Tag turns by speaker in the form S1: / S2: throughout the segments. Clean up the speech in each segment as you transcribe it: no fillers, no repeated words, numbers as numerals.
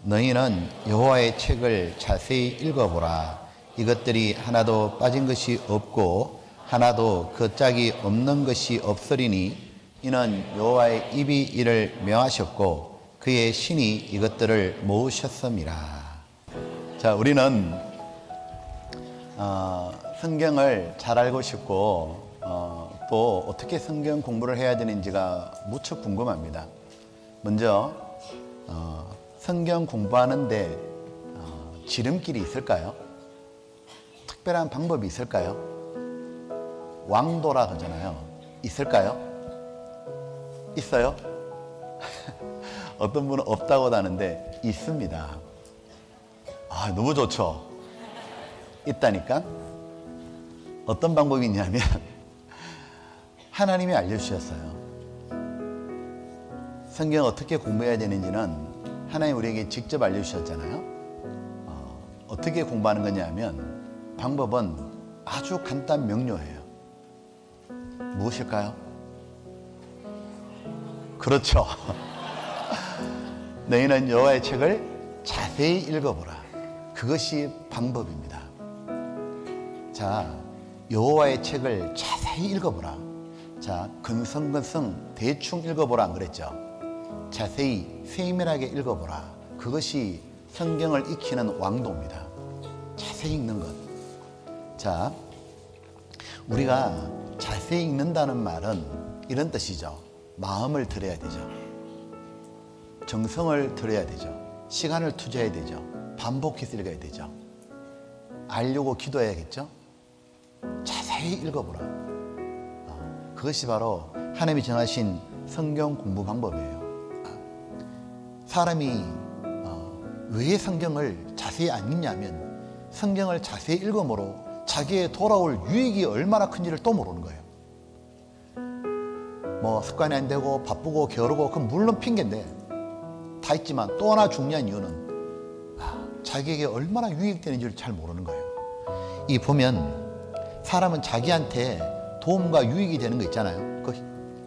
S1: 너희는 여호와의 책을 자세히 읽어보라. 이것들이 하나도 빠진 것이 없고 하나도 그 짝이 없는 것이 없으리니 이는 여호와의 입이 이를 명하셨고 그의 신이 이것들을 모으셨음이라. 자, 우리는 성경을 잘 알고 싶고 또 어떻게 성경 공부를 해야 되는지가 무척 궁금합니다. 먼저 성경 공부하는데 지름길이 있을까요? 특별한 방법이 있을까요? 왕도라 그러잖아요. 있을까요? 있어요? 어떤 분은 없다고 하는데 있습니다. 아, 너무 좋죠? 있다니까? 어떤 방법이 있냐면 하나님이 알려주셨어요. 성경 어떻게 공부해야 되는지는 하나님 우리에게 직접 알려주셨잖아요. 어떻게 공부하는 거냐면 방법은 아주 간단 명료해요. 무엇일까요? 그렇죠. 너희는 여호와의 책을 자세히 읽어보라. 그것이 방법입니다. 자, 여호와의 책을 자세히 읽어보라. 자, 근성근성 대충 읽어보라 안 그랬죠? 자세히 세밀하게 읽어보라. 그것이 성경을 익히는 왕도입니다. 자세히 읽는 것. 자, 우리가 자세히 읽는다는 말은 이런 뜻이죠. 마음을 들여야 되죠. 정성을 들여야 되죠. 시간을 투자해야 되죠. 반복해서 읽어야 되죠. 알려고 기도해야겠죠. 자세히 읽어보라. 그것이 바로 하나님이 정하신 성경 공부 방법이에요. 사람이 왜 성경을 자세히 안 읽냐면 성경을 자세히 읽음으로 자기의 돌아올 유익이 얼마나 큰지를 또 모르는 거예요. 뭐 습관이 안 되고 바쁘고 게으르고 그건 물론 핑계인데 다 있지만 또 하나 중요한 이유는 자기에게 얼마나 유익되는지를 잘 모르는 거예요. 이 보면 사람은 자기한테 도움과 유익이 되는 거 있잖아요.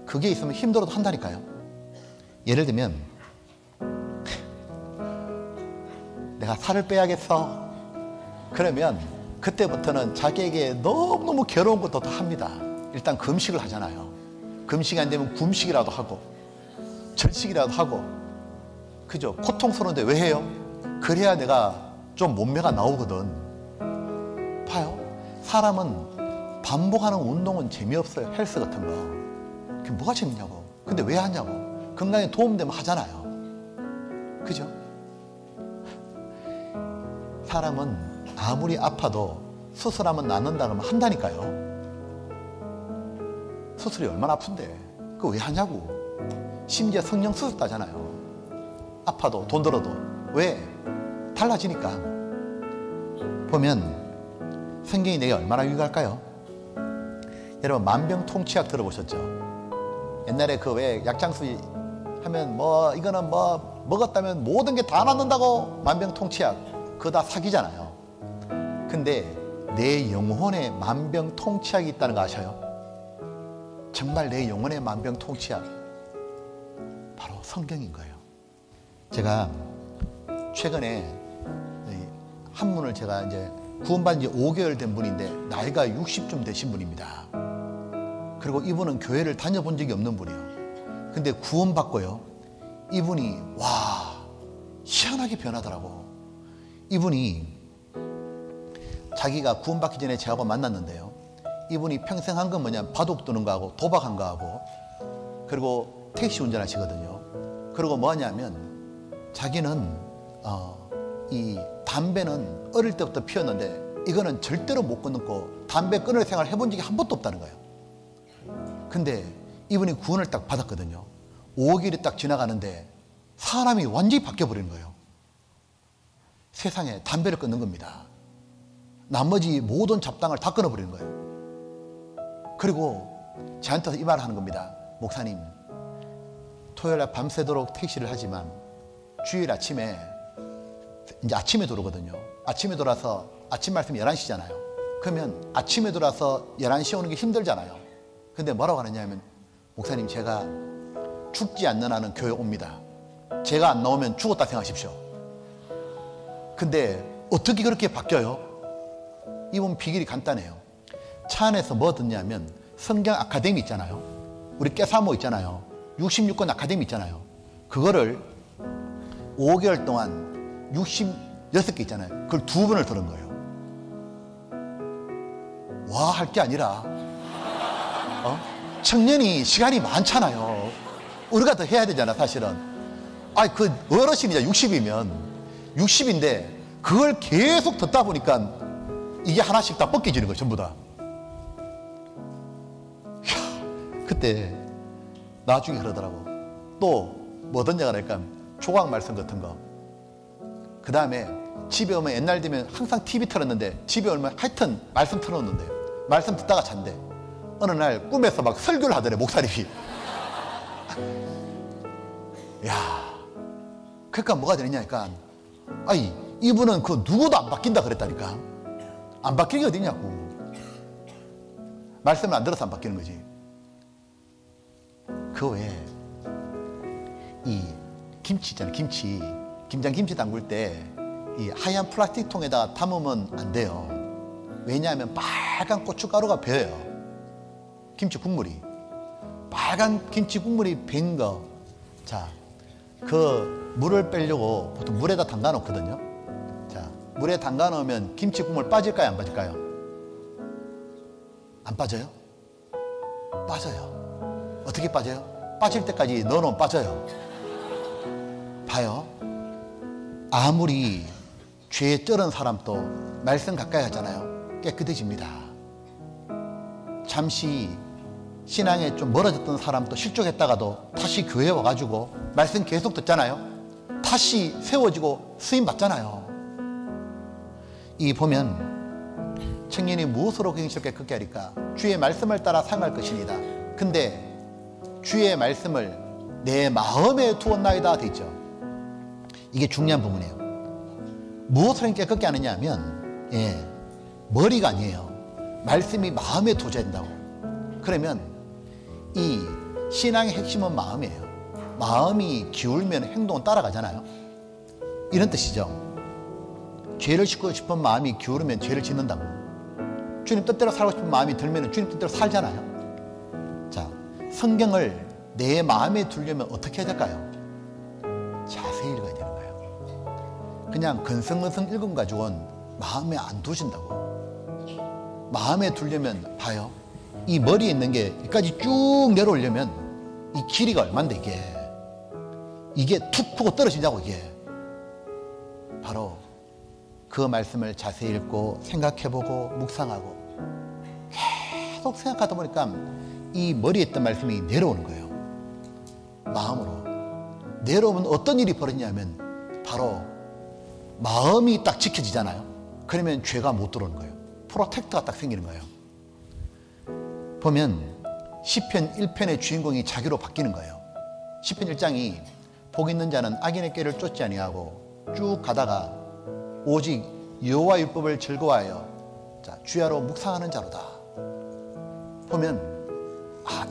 S1: 그게 있으면 힘들어도 한다니까요. 예를 들면 내가 살을 빼야겠어. 그러면 그때부터는 자기에게 너무너무 괴로운 것도 다 합니다. 일단 금식을 하잖아요. 금식이 안 되면 굶식이라도 하고 절식이라도 하고, 그죠? 고통스러운데 왜 해요? 그래야 내가 좀 몸매가 나오거든. 봐요. 사람은 반복하는 운동은 재미없어요. 헬스 같은 거. 그게 뭐가 재밌냐고. 근데 왜 하냐고. 건강에 도움되면 하잖아요. 그죠? 사람은 아무리 아파도 수술하면 낫는다 그러면 한다니까요. 수술이 얼마나 아픈데 그거 왜 하냐고. 심지어 성령 수술도 하잖아요. 아파도 돈 들어도. 왜? 달라지니까. 보면 성경이 내게 얼마나 유익할까요? 여러분 만병통치약 들어보셨죠? 옛날에 그 왜 약장수 하면 뭐 이거는 뭐 먹었다면 모든 게 다 낫는다고. 만병통치약 그거 다 사기잖아요. 근데 내 영혼에 만병통치약이 있다는 거 아셔요? 정말 내 영혼의 만병통치약 바로 성경인 거예요. 제가 최근에 한 분을 제가 이제 구원받은 지 5개월 된 분인데 나이가 60좀 되신 분입니다. 그리고 이분은 교회를 다녀본 적이 없는 분이에요. 근데 구원받고요, 이분이 와 희한하게 변하더라고. 이분이 자기가 구원받기 전에 저하고 만났는데요, 이분이 평생 한 건 뭐냐면 바둑 두는 거하고 도박한 거하고 그리고 택시 운전하시거든요. 그리고 뭐 하냐면 자기는 이 담배는 어릴 때부터 피웠는데 이거는 절대로 못 끊고 담배 끊을 생활을 해본 적이 한 번도 없다는 거예요. 근데 이분이 구원을 딱 받았거든요. 5개월이 딱 지나가는데 사람이 완전히 바뀌어버리는 거예요. 세상에 담배를 끊는 겁니다. 나머지 모든 잡당을 다 끊어버리는 거예요. 그리고 저한테서 이 말을 하는 겁니다. 목사님, 토요일날 밤새도록 택시를 하지만 주일 아침에 이제 아침에 들어오거든요. 아침에 돌아서 아침 말씀 11시잖아요. 그러면 아침에 돌아서 11시에 오는 게 힘들잖아요. 근데 뭐라고 하느냐면, 목사님 제가 죽지 않는 한은 교회 옵니다. 제가 안 나오면 죽었다 생각하십시오. 근데 어떻게 그렇게 바뀌어요? 이분 비결이 간단해요. 차 안에서 뭐 듣냐면 성경 아카데미 있잖아요. 우리 깨사모 있잖아요. 66권 아카데미 있잖아요. 그거를 5개월 동안 66개 있잖아요. 그걸 2번을 들은 거예요. 와, 할 게 아니라 청년이 시간이 많잖아요. 우리가 더 해야 되잖아, 사실은. 아니, 그 어르신이자 60인데 그걸 계속 듣다 보니까 이게 하나씩 다 벗겨지는 거예요, 전부 다. 그때 나중에 그러더라고. 또 뭐 던져가 그러니까 조각 말씀 같은 거. 그 다음에 집에 오면 옛날 되면 항상 TV 틀었는데 집에 오면 하여튼 말씀 틀어놓는데 말씀 듣다가 잔대. 어느 날 꿈에서 막 설교를 하더래, 목사님이. 야, 그러니까 뭐가 되느냐니까, 아니 이분은 그 누구도 안 바뀐다 그랬다니까. 안 바뀌는 게 어딨냐고. 말씀을 안 들어서 안 바뀌는 거지. 그 외에 이 김치 있잖아요. 김장김치 담글 때 이 하얀 플라스틱 통에다가 담으면 안 돼요. 왜냐하면 빨간 고춧가루가 배어요. 김치 국물이. 빨간 김치 국물이 밴 거. 자, 그 물을 빼려고 보통 물에다 담가 놓거든요. 자, 물에 담가 놓으면 김치 국물 빠질까요, 안 빠질까요? 안 빠져요? 빠져요. 어떻게 빠져요? 빠질 때까지 넣어놓으면 빠져요. 봐요. 아무리 죄에 쩔은 사람도 말씀 가까이 하잖아요. 깨끗해집니다. 잠시 신앙에 좀 멀어졌던 사람도 실족했다가도 다시 교회에 와가지고 말씀 계속 듣잖아요. 다시 세워지고 쓰임 받잖아요. 이 보면 청년이 무엇으로 경실을 깨끗게 하리까? 주의 말씀을 따라 살아갈 것이니다. 근데 주의 말씀을 내 마음에 두었나이다 돼 있죠. 이게 중요한 부분이에요. 무엇을 깨끗게 하느냐 하면 머리가 아니에요. 말씀이 마음에 도져야 된다고. 그러면 이 신앙의 핵심은 마음이에요. 마음이 기울면 행동은 따라가잖아요. 이런 뜻이죠. 죄를 짓고 싶은 마음이 기울으면 죄를 짓는다고. 주님 뜻대로 살고 싶은 마음이 들면 주님 뜻대로 살잖아요. 자, 성경을 내 마음에 두려면 어떻게 해야 될까요? 자세히 읽어야 되는 거예요. 그냥 근성근성 읽음 가지고는 마음에 안 두신다고. 마음에 두려면 봐요. 이 머리에 있는 게 여기까지 쭉 내려오려면 이 길이가 얼만데 이게 툭 푸고 떨어지냐고. 이게 바로 그 말씀을 자세히 읽고 생각해보고 묵상하고 계속 생각하다 보니까 이 머리에 있던 말씀이 내려오는 거예요. 마음으로 내려오면 어떤 일이 벌어지냐면 바로 마음이 딱 지켜지잖아요. 그러면 죄가 못 들어오는 거예요. 프로텍터가 딱 생기는 거예요. 보면 시편 1편의 주인공이 자기로 바뀌는 거예요. 시편 1장이 복 있는 자는 악인의 꾀를 쫓지 아니하고 쭉 가다가 오직 여호와 율법을 즐거워하여 주야로 묵상하는 자로다. 보면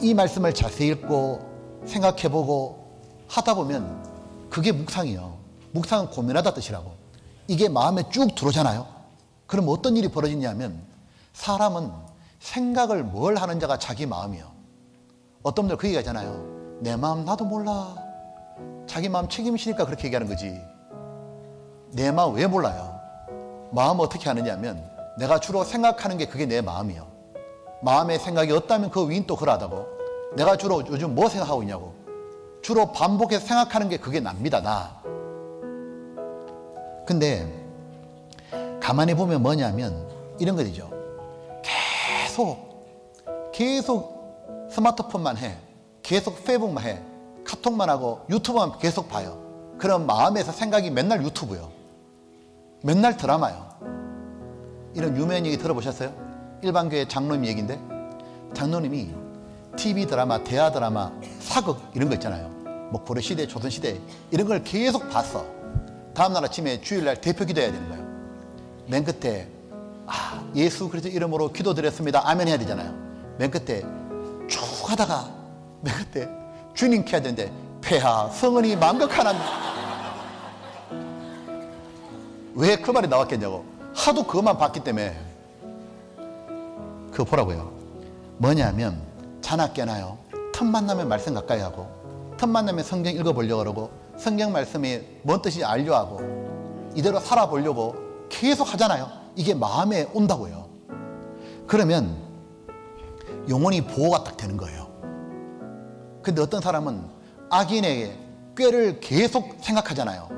S1: 이 말씀을 자세히 읽고 생각해보고 하다 보면 그게 묵상이에요. 묵상은 고민하다 뜻이라고. 이게 마음에 쭉 들어오잖아요. 그럼 어떤 일이 벌어지냐면 사람은 생각을 뭘 하는 자가 자기 마음이에요. 어떤 분들 그 얘기 하잖아요. 내 마음 나도 몰라. 자기 마음 책임지니까 그렇게 얘기하는 거지. 내 마음 왜 몰라요? 마음 어떻게 하느냐면 내가 주로 생각하는 게 그게 내 마음이에요. 마음에 생각이 없다면 그 위인 또 그러하다고. 내가 주로 요즘 뭐 생각하고 있냐고. 주로 반복해서 생각하는 게 그게 납니다, 나. 근데 가만히 보면 뭐냐면 이런 거죠. 계속 스마트폰만 해. 계속 페이북만 해. 카톡만 하고 유튜브만 계속 봐요. 그럼 마음에서 생각이 맨날 유튜브요. 맨날 드라마요. 이런 유명한 얘기 들어보셨어요? 일반교회 장로님 얘기인데 장로님이 TV 드라마, 대하 드라마, 사극 이런 거 있잖아요. 뭐 고려시대, 조선시대 이런 걸 계속 봤어. 다음날 아침에 주일날 대표 기도해야 되는 거예요. 맨 끝에 예수 그리스도 이름으로 기도드렸습니다. 아멘 해야 되잖아요. 맨 끝에 쭉 하다가 맨 끝에 주님께 해야 되는데 폐하 성은이 만극하나. 왜 그 말이 나왔겠냐고. 하도 그것만 봤기 때문에. 그거 보라고요. 뭐냐면 자나 깨나요, 틈만 나면 말씀 가까이 하고, 틈만 나면 성경 읽어보려고 그러고, 성경 말씀이 뭔 뜻인지 알려 하고, 이대로 살아보려고 계속 하잖아요. 이게 마음에 온다고요. 그러면 영혼이 보호가 딱 되는 거예요. 근데 어떤 사람은 악인의 꾀를 계속 생각하잖아요.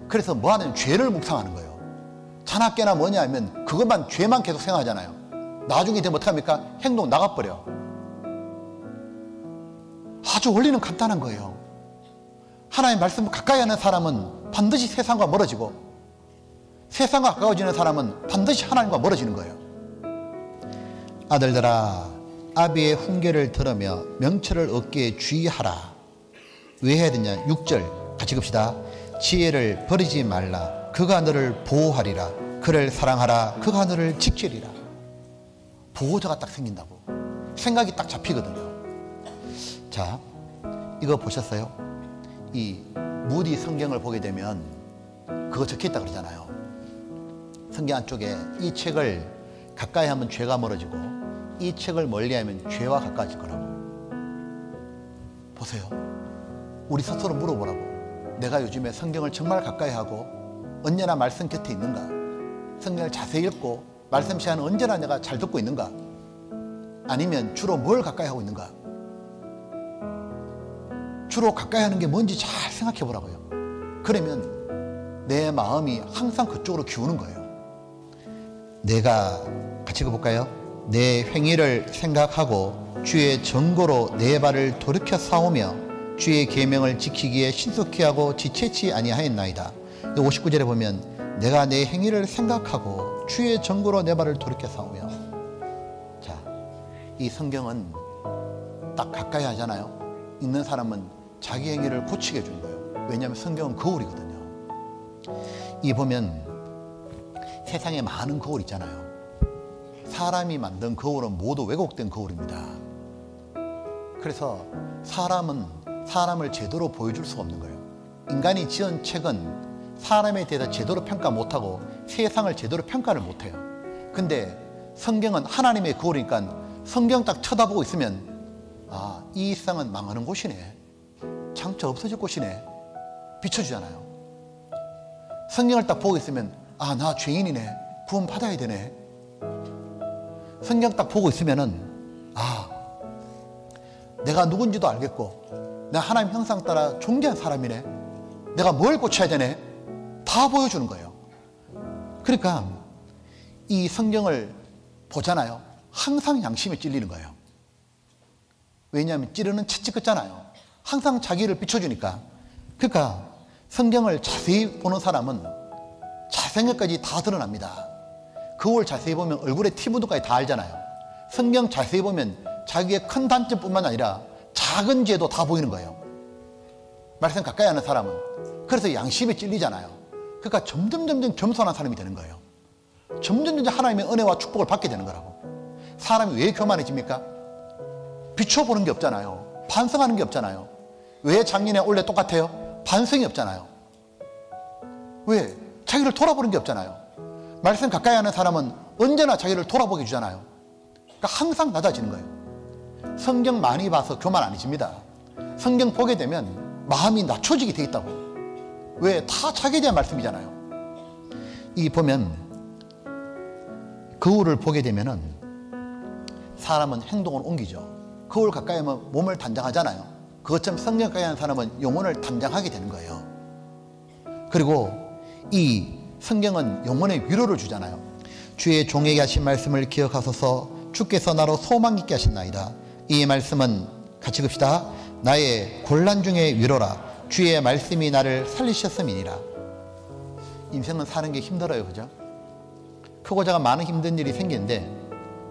S1: 그래서 뭐 하는 죄를 묵상하는 거예요. 자나 깨나 뭐냐 하면 그것만, 죄만 계속 생각하잖아요. 나중에 되면 어떡합니까? 행동 나가버려. 아주 원리는 간단한 거예요. 하나님의 말씀을 가까이 하는 사람은 반드시 세상과 멀어지고, 세상과 가까워지는 사람은 반드시 하나님과 멀어지는 거예요. 아들들아, 아비의 훈계를 들으며 명철을 얻기에 주의하라. 왜 해야 되냐? 6절 같이 봅시다. 지혜를 버리지 말라. 그가 너를 보호하리라. 그를 사랑하라. 그가 너를 지키리라. 보호자가 딱 생긴다고. 생각이 딱 잡히거든요. 자, 이거 보셨어요? 이 무디 성경을 보게 되면 그거 적혀있다 그러잖아요. 성경 안쪽에 이 책을 가까이 하면 죄가 멀어지고, 이 책을 멀리하면 죄와 가까워질 거라고. 보세요. 우리 스스로 물어보라고. 내가 요즘에 성경을 정말 가까이 하고 언제나 말씀 곁에 있는가? 성경을 자세히 읽고 말씀 시간은 언제나 내가 잘 듣고 있는가? 아니면 주로 뭘 가까이 하고 있는가? 주로 가까이 하는 게 뭔지 잘 생각해 보라고요. 그러면 내 마음이 항상 그쪽으로 기우는 거예요. 내가 같이 읽어볼까요? 내 행위를 생각하고 주의 정고로 내 발을 돌이켜 싸우며 주의 계명을 지키기에 신속히 하고 지체치 아니하였나이다. 59절에 보면 내가 내 행위를 생각하고 주의 정고로 내 발을 돌이켜 싸우며. 자, 이 성경은 딱 가까이 하잖아요. 읽는 사람은 자기 행위를 고치게 해주는 거예요. 왜냐하면 성경은 거울이거든요. 이 보면 세상에 많은 거울 있잖아요. 사람이 만든 거울은 모두 왜곡된 거울입니다. 그래서 사람은 사람을 제대로 보여줄 수가 없는 거예요. 인간이 지은 책은 사람에 대해서 제대로 평가 못하고 세상을 제대로 평가를 못해요. 근데 성경은 하나님의 거울이니까 성경 딱 쳐다보고 있으면, 아, 이 세상은 망하는 곳이네, 장차 없어질 곳이네, 비춰주잖아요. 성경을 딱 보고 있으면, 아, 나 죄인이네, 구원 받아야 되네. 성경 딱 보고 있으면은, 아, 내가 누군지도 알겠고 내가 하나님 형상 따라 존귀한 사람이네, 내가 뭘 고쳐야 되네, 다 보여주는 거예요. 그러니까 이 성경을 보잖아요. 항상 양심에 찔리는 거예요. 왜냐하면 찌르는 채찍 같잖아요. 항상 자기를 비춰주니까. 그러니까 성경을 자세히 보는 사람은 자생각까지 다 드러납니다. 거울 자세히 보면 얼굴에 티 묻은 것까지 다 알잖아요. 성경 자세히 보면 자기의 큰 단점뿐만 아니라 작은 죄도 다 보이는 거예요. 말씀 가까이 하는 사람은. 그래서 양심에 찔리잖아요. 그러니까 점점 겸손한 사람이 되는 거예요. 점점 하나님의 은혜와 축복을 받게 되는 거라고. 사람이 왜 교만해집니까? 비춰보는 게 없잖아요. 반성하는 게 없잖아요. 왜 작년에 올해 똑같아요? 반성이 없잖아요. 왜? 자기를 돌아보는 게 없잖아요. 말씀 가까이 하는 사람은 언제나 자기를 돌아보게 해주잖아요. 그러니까 항상 낮아지는 거예요. 성경 많이 봐서 교만 아니십니다. 성경 보게 되면 마음이 낮춰지게 돼 있다고. 왜? 다 자기에 대한 말씀이잖아요. 이 보면 거울을 보게 되면은 사람은 행동을 옮기죠. 거울 가까이 하면 몸을 단장하잖아요. 그것처럼 성경 가까이 하는 사람은 영혼을 단장하게 되는 거예요. 그리고 이 성경은 영혼의 위로를 주잖아요. 주의 종에게 하신 말씀을 기억하소서. 주께서 나로 소망 있게 하셨나이다. 이 말씀은 같이 봅시다. 나의 곤란 중의 위로라. 주의 말씀이 나를 살리셨음이니라. 인생은 사는 게 힘들어요, 그죠? 크고 작은 많은 힘든 일이 생기는데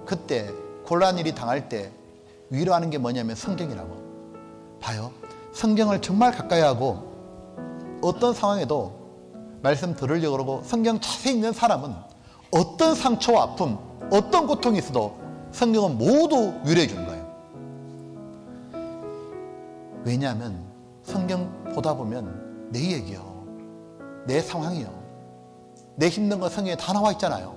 S1: 그때 곤란 일이 당할 때 위로하는 게 뭐냐면 성경이라고. 봐요. 성경을 정말 가까이 하고 어떤 상황에도 말씀 들으려고 그러고 성경 자세히 읽는 사람은 어떤 상처와 아픔, 어떤 고통이 있어도 성경은 모두 위로해 주는 거예요. 왜냐하면 성경 보다 보면 내 얘기요, 내 상황이요, 내 힘든 건 성경에 다 나와 있잖아요.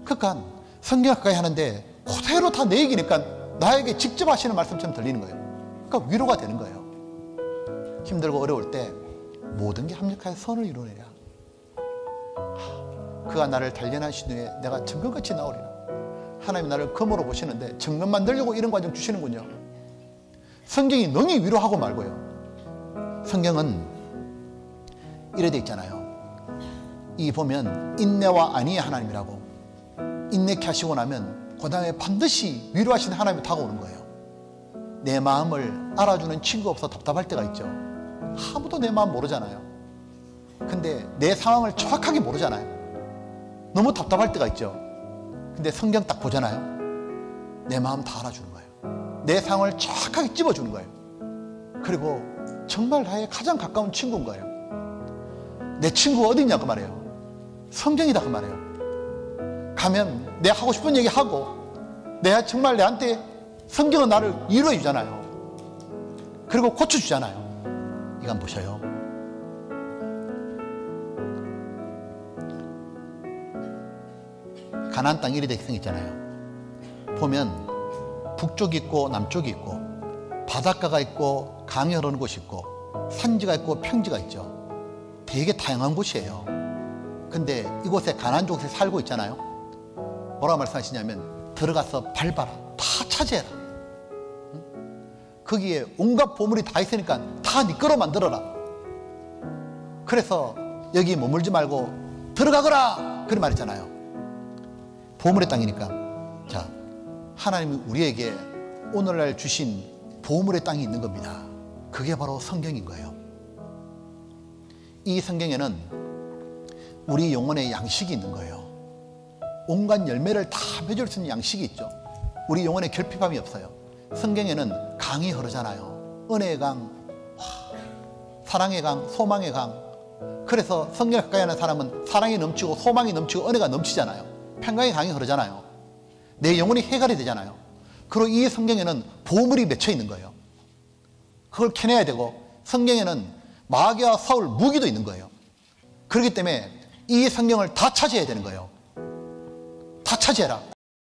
S1: 그러니까 성경 가까이 하는데 그대로 다 내 얘기니까 나에게 직접 하시는 말씀처럼 들리는 거예요. 그러니까 위로가 되는 거예요. 힘들고 어려울 때 모든 게 합력하여 선을 이루느니라. 그가 나를 단련하신 후에 내가 정금같이 나오리라. 하나님이 나를 검으로 보시는데 정금 만들려고 이런 과정 주시는군요. 성경이 능히 위로하고 말고요. 성경은 이래 돼 있잖아요. 이 보면 인내와 안위의 하나님이라고. 인내케 하시고 나면 그 다음에 반드시 위로하시는 하나님이 다가오는 거예요. 내 마음을 알아주는 친구가 없어 답답할 때가 있죠. 아무도 내 마음 모르잖아요. 근데 내 상황을 정확하게 모르잖아요. 너무 답답할 때가 있죠. 근데 성경 딱 보잖아요. 내 마음 다 알아주는 거예요. 내 상황을 정확하게 찝어주는 거예요. 그리고 정말 나의 가장 가까운 친구인 거예요. 내 친구가 어디 있냐고 말해요. 성경이다 그 말이에요. 가면 내 하고 싶은 얘기 하고 내가 정말 내한테 성경은 나를 위로해 주잖아요. 그리고 고쳐주잖아요. 이건 보셔요. 가나안 땅 1위 백성 있잖아요. 보면 북쪽이 있고 남쪽이 있고 바닷가가 있고 강이 흐르는 곳이 있고 산지가 있고 평지가 있죠. 되게 다양한 곳이에요. 근데 이곳에 가나안 족속에 살고 있잖아요. 뭐라고 말씀하시냐면 들어가서 밟아라. 다 차지해라. 거기에 온갖 보물이 다 있으니까 다 네 거로 만들어라. 그래서 여기 머물지 말고 들어가거라. 그런 말 있잖아요. 보물의 땅이니까. 자, 하나님이 우리에게 오늘날 주신 보물의 땅이 있는 겁니다. 그게 바로 성경인 거예요. 이 성경에는 우리 영혼의 양식이 있는 거예요. 온갖 열매를 다 맺을 수 있는 양식이 있죠. 우리 영혼에 결핍함이 없어요. 성경에는 강이 흐르잖아요. 은혜의 강, 사랑의 강, 소망의 강. 그래서 성경 가까이 하는 사람은 사랑이 넘치고 소망이 넘치고 은혜가 넘치잖아요. 평강의 강이 흐르잖아요. 내 영혼이 해결이 되잖아요. 그리고 이 성경에는 보물이 맺혀 있는 거예요. 그걸 캐내야 되고 성경에는 마귀와 사울 무기도 있는 거예요. 그렇기 때문에 이 성경을 다 차지해야 되는 거예요. 다 차지해라.